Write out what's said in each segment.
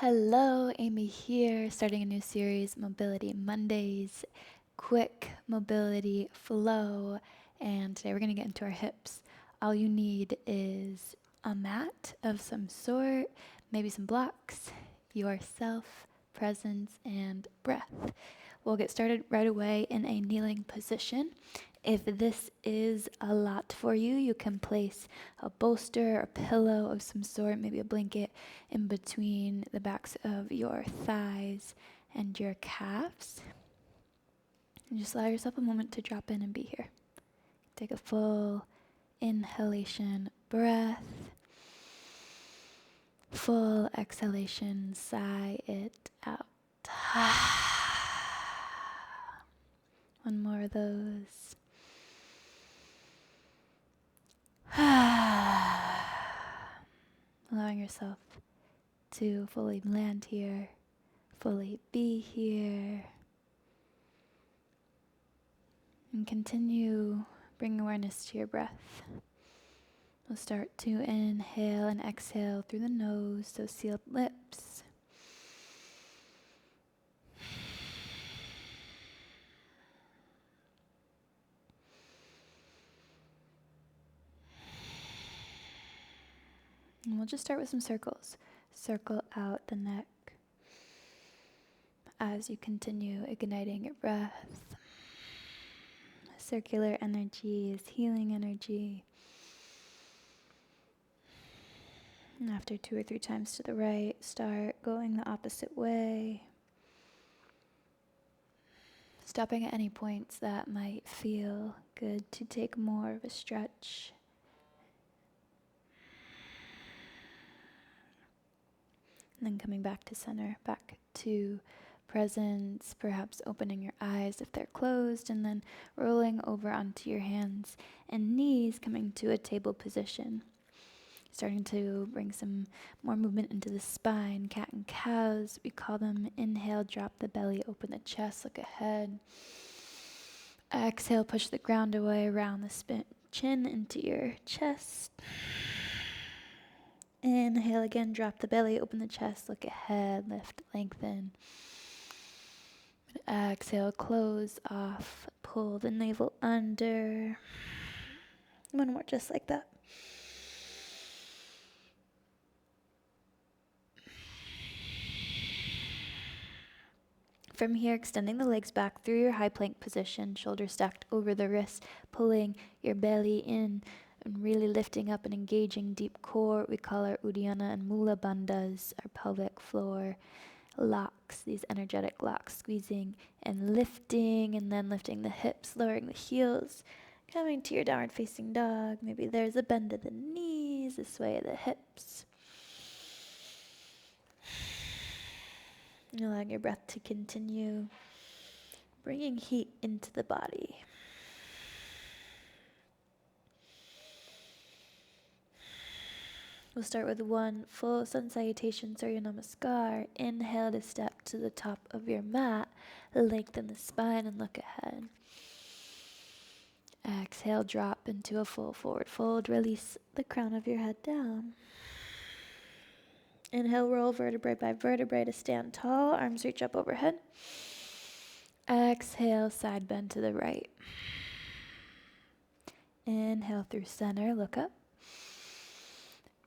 Hello, Amy here, starting a new series, Mobility Mondays, quick mobility flow, and today we're going to get into our hips. All you need is a mat of some sort, maybe some blocks, yourself, presence, and breath. We'll get started right away in a kneeling position. If this is a lot for you, you can place a bolster or a pillow of some sort, maybe a blanket in between the backs of your thighs and your calves. And just allow yourself a moment to drop in and be here. Take a full inhalation breath. Full exhalation, sigh it out. One more of those. Allowing yourself to fully land here, fully be here, and continue bringing awareness to your breath. We'll start to inhale and exhale through the nose, so sealed lips. And we'll just start with some circles. Circle out the neck as you continue igniting your breath. Circular energy is healing energy. And after 2 or 3 times to the right, start going the opposite way. Stopping at any points that might feel good to take more of a stretch. And then coming back to center, back to presence, perhaps opening your eyes if they're closed, and then rolling over onto your hands and knees, coming to a table position. Starting to bring some more movement into the spine, cat and cows, we call them. Inhale, drop the belly, open the chest, look ahead. Exhale, push the ground away, round the chin into your chest. Inhale again, drop the belly, open the chest, look ahead, lift, lengthen. Exhale, close off, pull the navel under. One more just like that. From here, extending the legs back through your high plank position, shoulders stacked over the wrists, pulling your belly in and really lifting up and engaging deep core. We call our Uddiyana and Mula bandhas, our pelvic floor locks, these energetic locks, squeezing and then lifting the hips, lowering the heels, coming to your downward facing dog. Maybe there's a bend of the knees, a sway of the hips. And allowing your breath to continue, bringing heat into the body. We'll start with one full sun salutation, Surya Namaskar. Inhale to step to the top of your mat, lengthen the spine and look ahead. Exhale, drop into a full forward fold, release the crown of your head down. Inhale, roll vertebrae by vertebrae to stand tall, arms reach up overhead. Exhale, side bend to the right. Inhale through center, look up.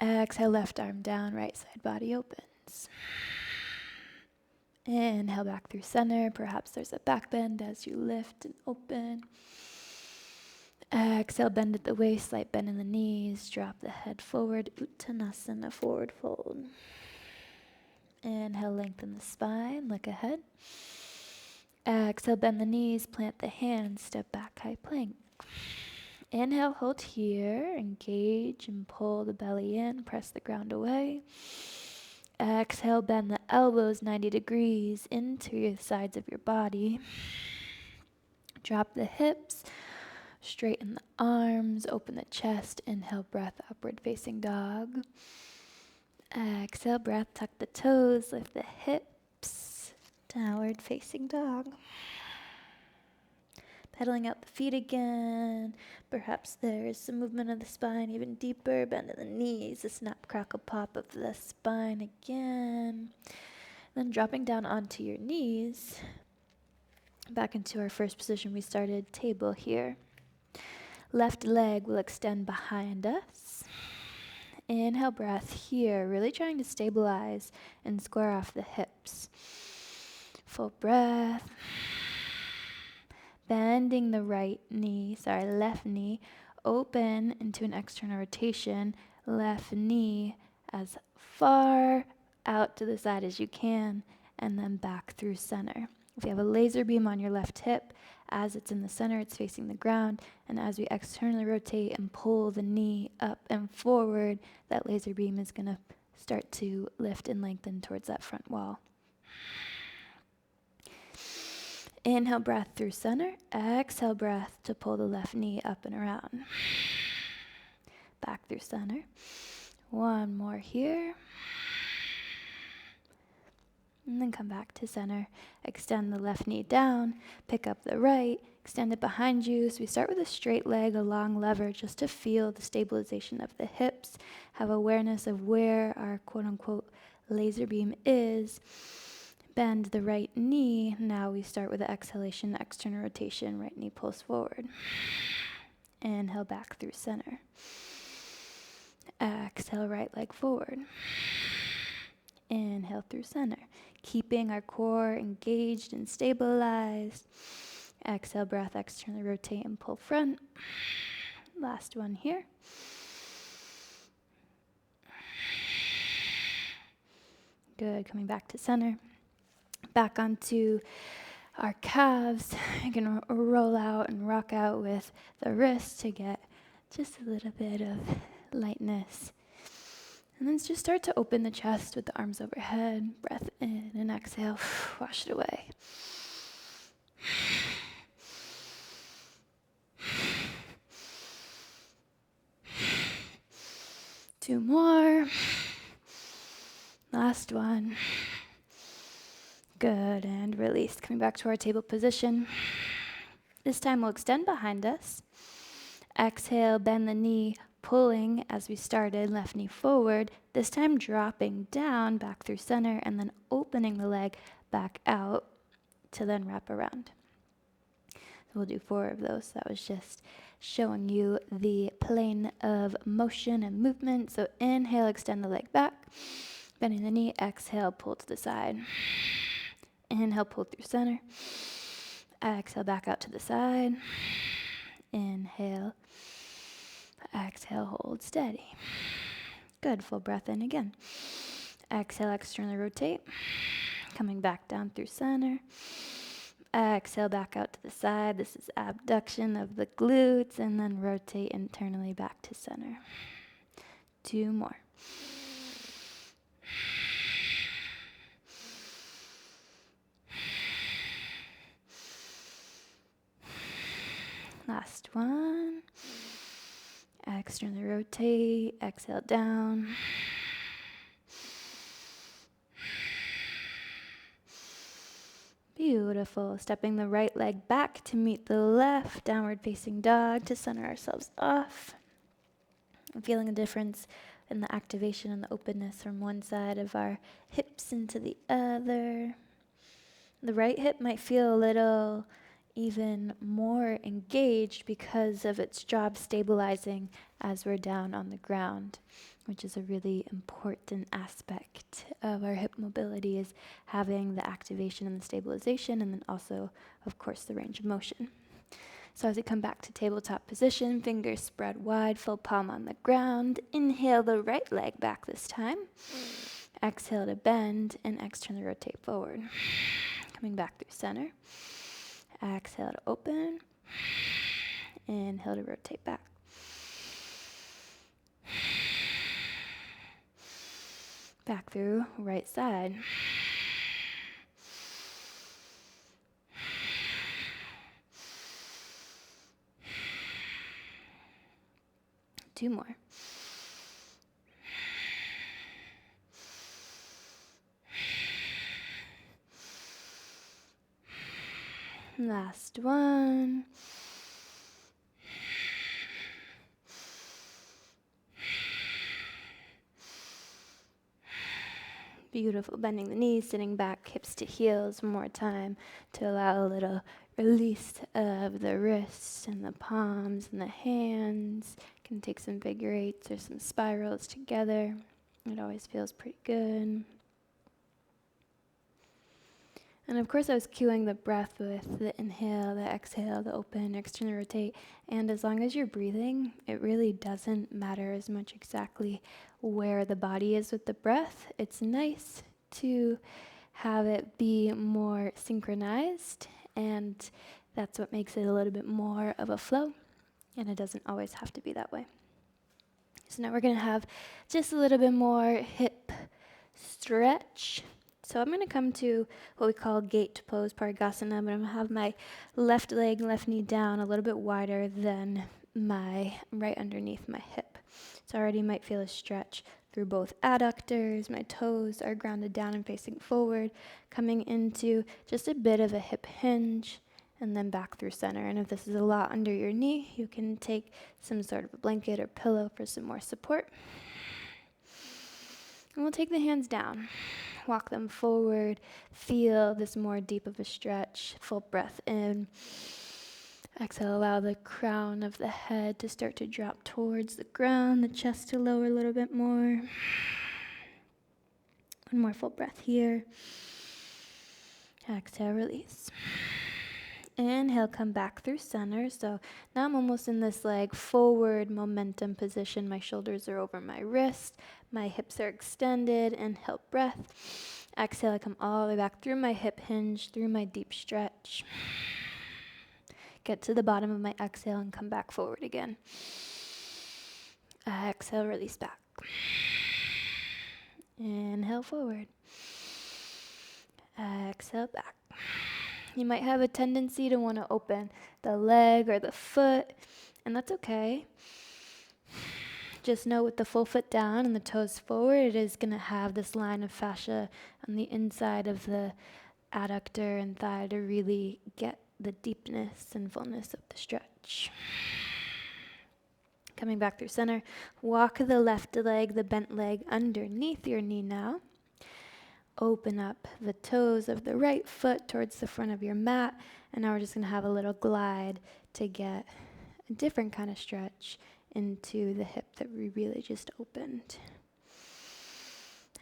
Exhale, left arm down, right side body opens. Inhale back through center, perhaps there's a back bend as you lift and open. Exhale, bend at the waist, slight bend in the knees, drop the head forward, Uttanasana, forward fold. Inhale, lengthen the spine, look ahead. Exhale, bend the knees, plant the hands, step back, high plank. Inhale, hold here, engage and pull the belly in, press the ground away. Exhale, bend the elbows 90 degrees into the sides of your body. Drop the hips, straighten the arms, open the chest. Inhale, breath, upward facing dog. Exhale, breath, tuck the toes, lift the hips, downward facing dog. Pedaling out the feet again. Perhaps there's some movement of the spine even deeper. Bend of the knees, a snap, crackle, pop of the spine again. Then dropping down onto your knees. Back into our first position we started, table here. Left leg will extend behind us. Inhale, breath here, really trying to stabilize and square off the hips. Full breath. Bending the left knee, open into an external rotation. Left knee as far out to the side as you can, and then back through center. If you have a laser beam on your left hip, as it's in the center, it's facing the ground, and as we externally rotate and pull the knee up and forward, that laser beam is going to start to lift and lengthen towards that front wall. Inhale, breath through center. Exhale, breath to pull the left knee up and around. Back through center. One more here. And then come back to center. Extend the left knee down. Pick up the right. Extend it behind you. So we start with a straight leg, a long lever, just to feel the stabilization of the hips. Have awareness of where our quote-unquote laser beam is. Bend the right knee. Now we start with the exhalation, external rotation. Right knee pulls forward. Inhale, back through center. Exhale, right leg forward. Inhale through center. Keeping our core engaged and stabilized. Exhale, breath, externally rotate and pull front. Last one here. Good, coming back to center. Back onto our calves. You can roll out and rock out with the wrists to get just a little bit of lightness. And then just start to open the chest with the arms overhead. Breath in and exhale. Wash it away. Two more. Last one. Good, and release. Coming back to our table position. This time we'll extend behind us. Exhale, bend the knee, pulling as we started, left knee forward. This time dropping down, back through center, and then opening the leg back out to then wrap around. So we'll do 4 of those. That was just showing you the plane of motion and movement. So inhale, extend the leg back. Bending the knee, exhale, pull to the side. Inhale, pull through center. Exhale, back out to the side. Inhale. Exhale, hold steady. Good, full breath in again. Exhale, externally rotate. Coming back down through center. Exhale, back out to the side. This is abduction of the glutes, and then rotate internally back to center. 2 more. Last one. Externally rotate, exhale down. Beautiful. Stepping the right leg back to meet the left, downward facing dog to center ourselves off. I'm feeling a difference in the activation and the openness from one side of our hips into the other. The right hip might feel a little even more engaged because of its job stabilizing as we're down on the ground, which is a really important aspect of our hip mobility, is having the activation and the stabilization, and then also, of course, the range of motion. So as we come back to tabletop position, fingers spread wide, full palm on the ground. Inhale the right leg back this time. Exhale to bend and externally rotate forward. Coming back through center. Exhale to open. Inhale to rotate back. Back through right side. Two more. Last one. Beautiful. Bending the knees, sitting back, hips to heels. One more time to allow a little release of the wrists and the palms and the hands. Can take some figure eights or some spirals together. It always feels pretty good. And of course I was cueing the breath with the inhale, the exhale, the open, external rotate. And as long as you're breathing, it really doesn't matter as much exactly where the body is with the breath. It's nice to have it be more synchronized, and that's what makes it a little bit more of a flow. And it doesn't always have to be that way. So now we're going to have just a little bit more hip stretch. So I'm going to come to what we call gate pose, Parigasana, but I'm going to have my left leg, left knee down a little bit wider than right underneath my hip. So I already might feel a stretch through both adductors. My toes are grounded down and facing forward, coming into just a bit of a hip hinge, and then back through center. And if this is a lot under your knee, you can take some sort of a blanket or pillow for some more support. And we'll take the hands down, walk them forward, feel this more deep of a stretch, full breath in. Exhale, allow the crown of the head to start to drop towards the ground, the chest to lower a little bit more. One more full breath here. Exhale, release. Inhale, come back through center. So now I'm almost in this like forward momentum position. My shoulders are over my wrist. My hips are extended. Inhale, breath. Exhale, I come all the way back through my hip hinge, through my deep stretch. Get to the bottom of my exhale and come back forward again. Exhale, release back. Inhale, forward. Exhale, back. You might have a tendency to want to open the leg or the foot, and that's okay. Just know with the full foot down and the toes forward, it is going to have this line of fascia on the inside of the adductor and thigh to really get the deepness and fullness of the stretch. Coming back through center, walk the left leg, the bent leg, underneath your knee now. Open up the toes of the right foot towards the front of your mat. And now we're just going to have a little glide to get a different kind of stretch into the hip that we really just opened.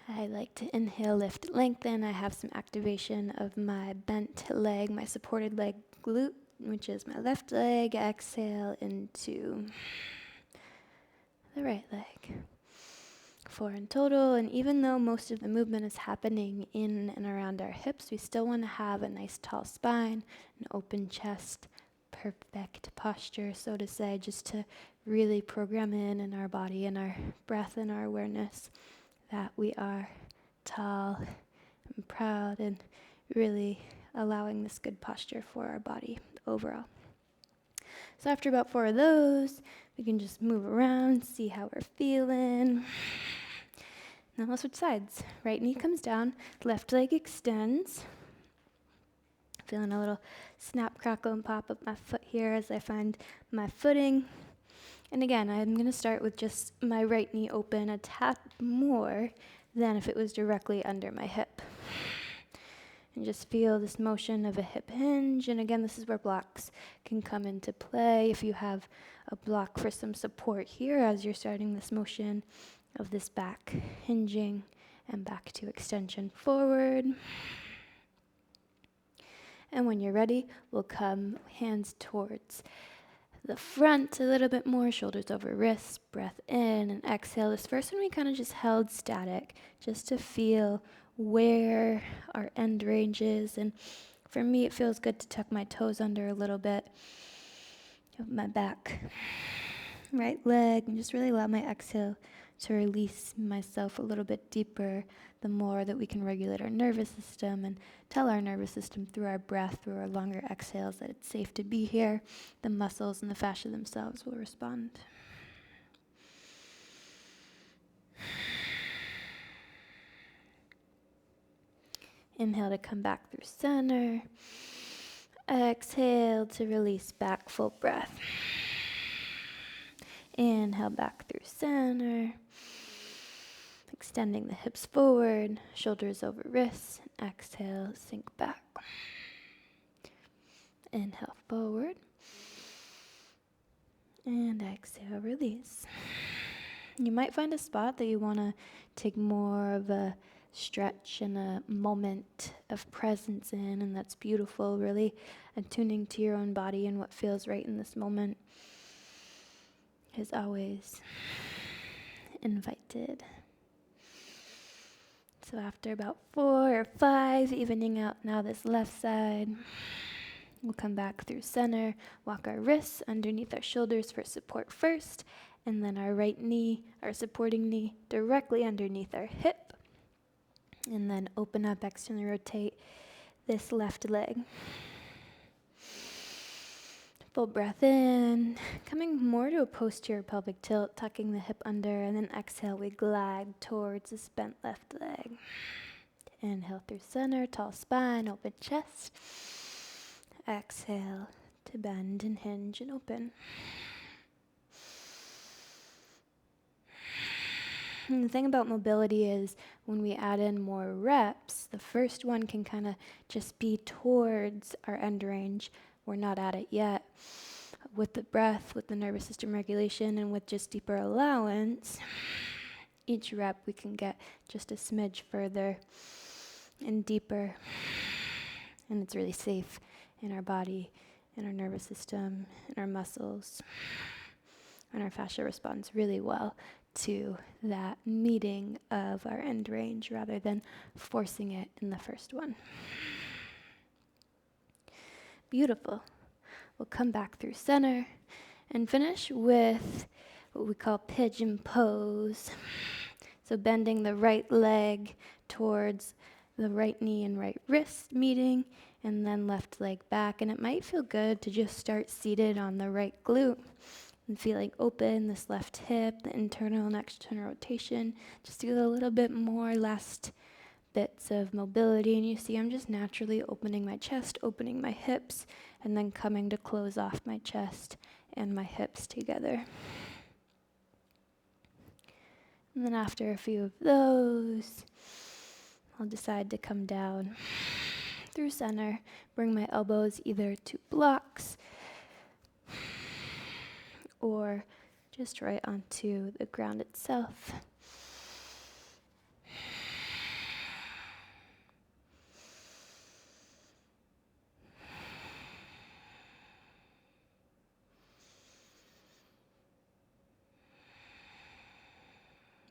I like to inhale, lift, lengthen. I have some activation of my bent leg, my supported leg glute, which is my left leg. Exhale into the right leg. 4 in total, and even though most of the movement is happening in and around our hips, we still want to have a nice tall spine, an open chest, perfect posture, so to say, just to really program in our body and our breath and our awareness that we are tall and proud and really allowing this good posture for our body overall. So after about 4 of those, we can just move around, see how we're feeling. Now we'll switch sides. Right knee comes down, left leg extends. Feeling a little snap, crackle, and pop of my foot here as I find my footing. And again, I'm going to start with just my right knee open a tad more than if it was directly under my hip. And just feel this motion of a hip hinge. And again, this is where blocks can come into play. If you have a block for some support here as you're starting this motion of this back hinging and back to extension forward. And when you're ready, we'll come hands towards the front a little bit more, shoulders over wrists, breath in and exhale. This first one we kind of just held static just to feel where our end range is. And for me, it feels good to tuck my toes under a little bit of my back right leg and just really allow my exhale to release myself a little bit deeper, the more that we can regulate our nervous system and tell our nervous system through our breath, through our longer exhales, that it's safe to be here. The muscles and the fascia themselves will respond. Inhale to come back through center. Exhale to release back, full breath. Inhale back through center. Extending the hips forward, shoulders over wrists. Exhale, sink back. Inhale forward. And exhale, release. You might find a spot that you want to take more of a stretch and a moment of presence in, and that's beautiful, really attuning to your own body and what feels right in this moment is always invited. So after about 4 or 5, evening out now this left side, we'll come back through center, walk our wrists underneath our shoulders for support first, and then our right knee, our supporting knee, directly underneath our hip. And then open up, externally rotate this left leg. Full breath in, coming more to a posterior pelvic tilt, tucking the hip under, and then exhale, we glide towards this bent left leg. Inhale through center, tall spine, open chest. Exhale to bend and hinge and open. And the thing about mobility is when we add in more reps, the first one can kind of just be towards our end range. We're not at it yet. With the breath, with the nervous system regulation, and with just deeper allowance, each rep we can get just a smidge further and deeper. And it's really safe in our body, in our nervous system, in our muscles. And our fascia responds really well to that meeting of our end range rather than forcing it in the first one. Beautiful. We'll come back through center and finish with what we call pigeon pose. So bending the right leg towards the right knee and right wrist meeting, and then left leg back. And it might feel good to just start seated on the right glute and feeling open, this left hip, the internal and external rotation. Just do a little bit more last bits of mobility. And you see I'm just naturally opening my chest, opening my hips, and then coming to close off my chest and my hips together. And then after a few of those, I'll decide to come down through center, bring my elbows either to blocks or just right onto the ground itself.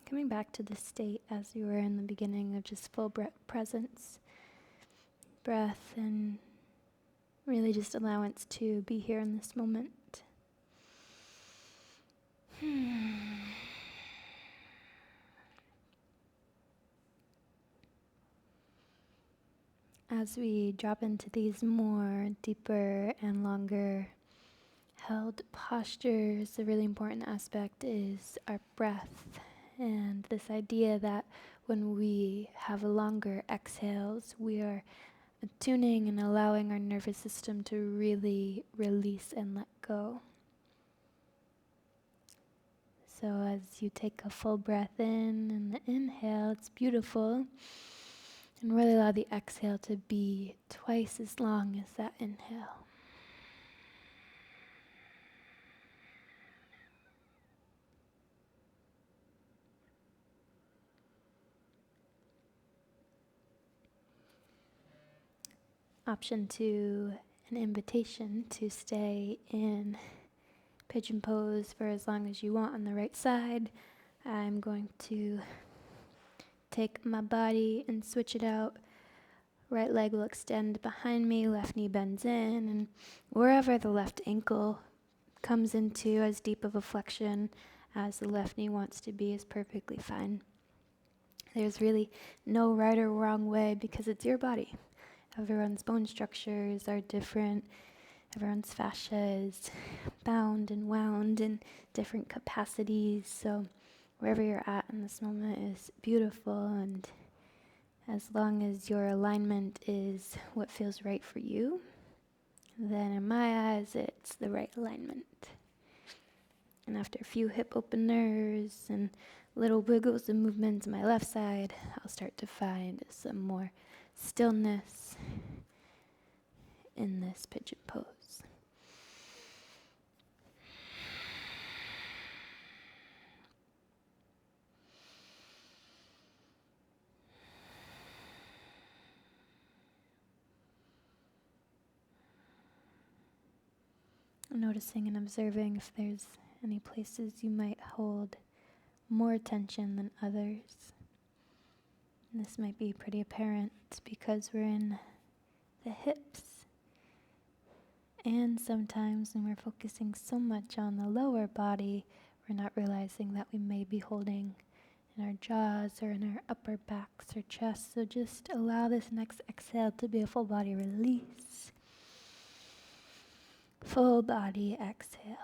Coming back to the state as you were in the beginning of just full presence, breath, and really just allowance to be here in this moment. As we drop into these more deeper and longer held postures, a really important aspect is our breath. And this idea that when we have longer exhales, we are attuning and allowing our nervous system to really release and let go. So as you take a full breath in and the inhale, it's beautiful. And really allow the exhale to be twice as long as that inhale. Option 2, an invitation to stay in pigeon pose for as long as you want on the right side. I'm going to take my body and switch it out. Right leg will extend behind me, left knee bends in, and wherever the left ankle comes into as deep of a flexion as the left knee wants to be is perfectly fine. There's really no right or wrong way because it's your body. Everyone's bone structures are different. Everyone's fascia is bound and wound in different capacities. So wherever you're at in this moment is beautiful, and as long as your alignment is what feels right for you, Then in my eyes, it's the right alignment. And after a few hip openers and little wiggles and movements on my left side, I'll start to find some more stillness in this pigeon pose. Noticing and observing if there's any places you might hold more tension than others. And this might be pretty apparent because we're in the hips. And sometimes when we're focusing so much on the lower body, we're not realizing that we may be holding in our jaws or in our upper backs or chest. So just allow this next exhale to be a full body release. Full body exhale.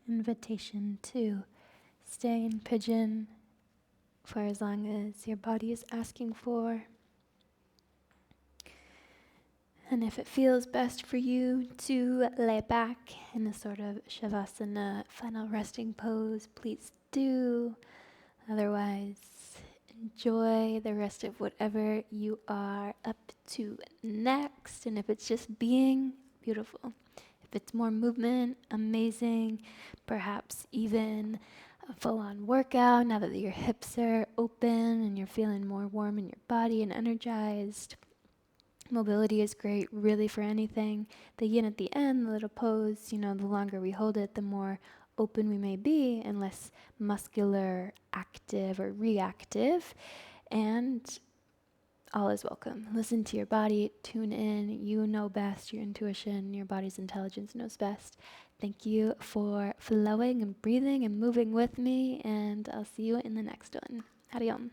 Invitation to stay in pigeon for as long as your body is asking for. And if it feels best for you to lay back in a sort of shavasana, final resting pose, please do. Otherwise, enjoy the rest of whatever you are up to next. And if it's just being, beautiful. If it's more movement, amazing. Perhaps even a full-on workout now that your hips are open and you're feeling more warm in your body and energized. Mobility is great really for anything. The yin at the end, the little pose, the longer we hold it, the more open we may be and less muscular, active, or reactive. And all is welcome. Listen to your body, tune in. You know best, your intuition, your body's intelligence knows best. Thank you for flowing and breathing and moving with me, and I'll see you in the next one. Hariom.